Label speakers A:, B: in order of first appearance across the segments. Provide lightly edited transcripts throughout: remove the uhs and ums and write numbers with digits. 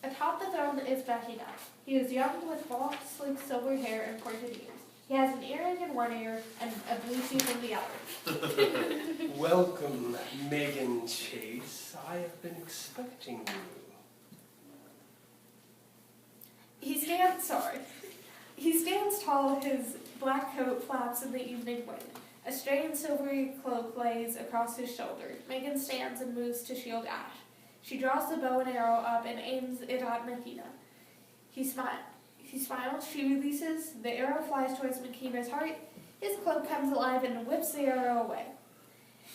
A: Atop the throne is Makina. He is young with long, sleek silver hair and pointed ears. He has an earring in one ear and a blue tooth in the other.
B: Welcome, Megan Chase. I have been expecting you.
A: He stands tall, his black coat flaps in the evening wind. A strange silvery cloak lays across his shoulder. Megan stands and moves to shield Ash. She draws the bow and arrow up and aims it at Makina. He smiles, she releases, the arrow flies towards Makina's heart. His cloak comes alive and whips the arrow away.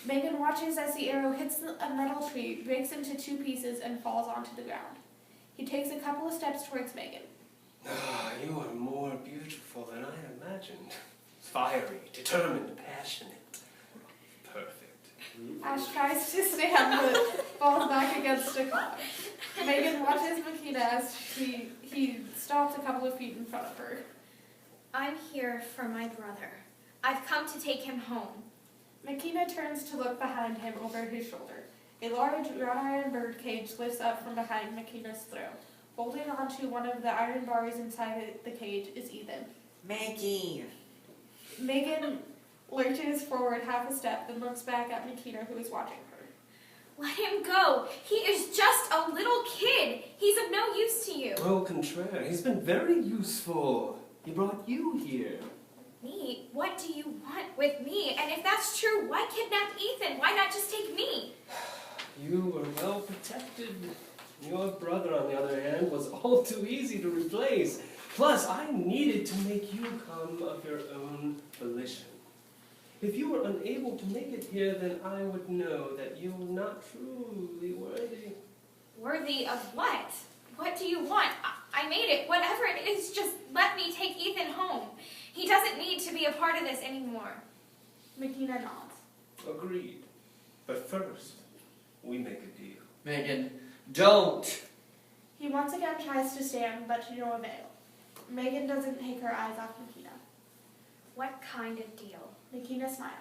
A: Megan watches as the arrow hits a metal tree, breaks into two pieces, and falls onto the ground. He takes a couple of steps towards Megan.
B: Ah, you are more beautiful than I imagined. Fiery, determined, passionate. Perfect.
A: Ash tries to stand but falls back against a car. Megan watches Makina as he stops a couple of feet in front of her.
C: I'm here for my brother. I've come to take him home.
A: Makina turns to look behind him over his shoulder. A large wrought iron bird cage lifts up from behind Makina's throat. Holding onto one of the iron bars inside the cage is Ethan.
D: Maggie!
A: Megan lurches forward half a step, then looks back at Makina, who is watching her.
C: Let him go. He is just a little kid. He's of no use to you.
B: Au contraire, he's been very useful. He brought you here.
C: Me? What do you want with me? And if that's true, why kidnap Ethan? Why not just take me?
B: You were well protected. Your brother, on the other hand, was all too easy to replace. Plus, I needed to make you come of your own volition. If you were unable to make it here, then I would know that you were not truly worthy.
C: Worthy of what? What do you want? I made it. Whatever it is, just let me take Ethan home. He doesn't need to be a part of this anymore.
A: Makina nods.
B: Agreed. But first, we make a deal.
D: Megan, don't!
A: He once again tries to stand, but to no avail. Megan doesn't take her eyes off Makina.
C: What kind of deal?
A: Makina smiles.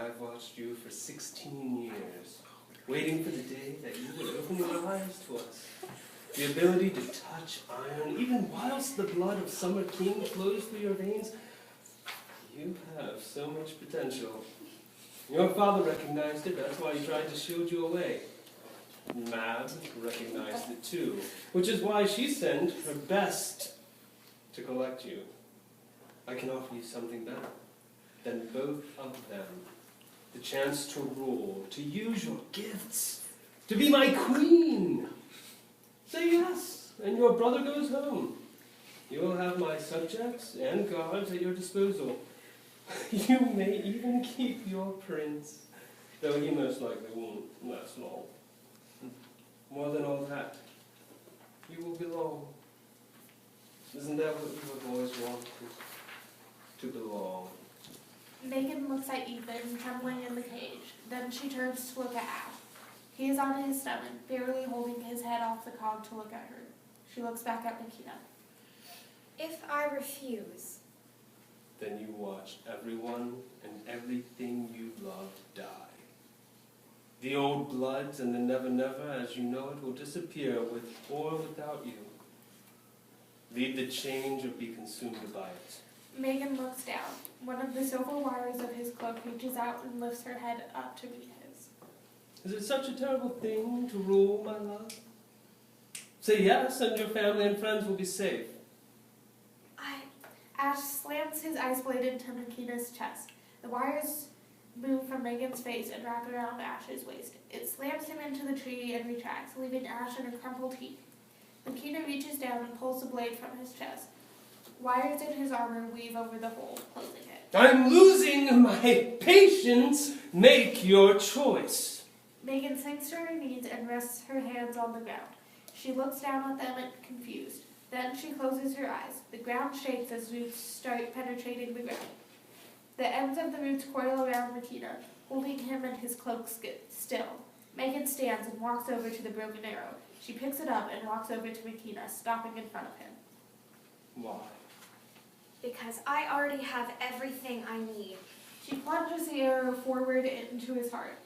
B: I've watched you for 16 years, waiting for the day that you would open your eyes to us. The ability to touch iron, even whilst the blood of Summer King flows through your veins. You have so much potential. Your father recognized it, that's why he tried to shield you away. Mab recognized it too, which is why she sent her best to collect you. I can offer you something better than both of them. The chance to rule, to use your gifts, to be my queen. Say yes, and your brother goes home. You will have my subjects and guards at your disposal. You may even keep your prince, though he most likely won't last long. More than all that, you will belong. Isn't that what you have always wanted? To belong.
A: Megan looks at Ethan, trembling in the cage. Then she turns to look at Ash. He is on his stomach, barely holding his head off the cog to look at her. She looks back at Makina.
C: If I refuse,
B: Then you watch everyone and everything you love die. The old bloods and the never-never, as you know it, will disappear with or without you. Lead the change or be consumed by it.
A: Megan looks down. One of the silver wires of his cloak reaches out and lifts her head up to meet his.
B: Is it such a terrible thing to rule, my love? Say yes, and your family and friends will be safe.
A: Ash slams his ice blade into Makina's chest. The wires move from Megan's face and wrap around Ash's waist. It slams him into the tree and retracts, leaving Ash in a crumpled heap. Makina reaches down and pulls the blade from his chest. Wires in his armor weave over the hole, closing it.
B: I'm losing my patience. Make your choice.
A: Megan sinks to her knees and rests her hands on the ground. She looks down at them confused. Then she closes her eyes. The ground shakes as roots start penetrating the ground. The ends of the roots coil around Makina, holding him and his cloak still. Megan stands and walks over to the broken arrow. She picks it up and walks over to Makina, stopping in front of him.
B: Why?
C: because I already have everything I need.
A: She plunges the arrow forward into his heart.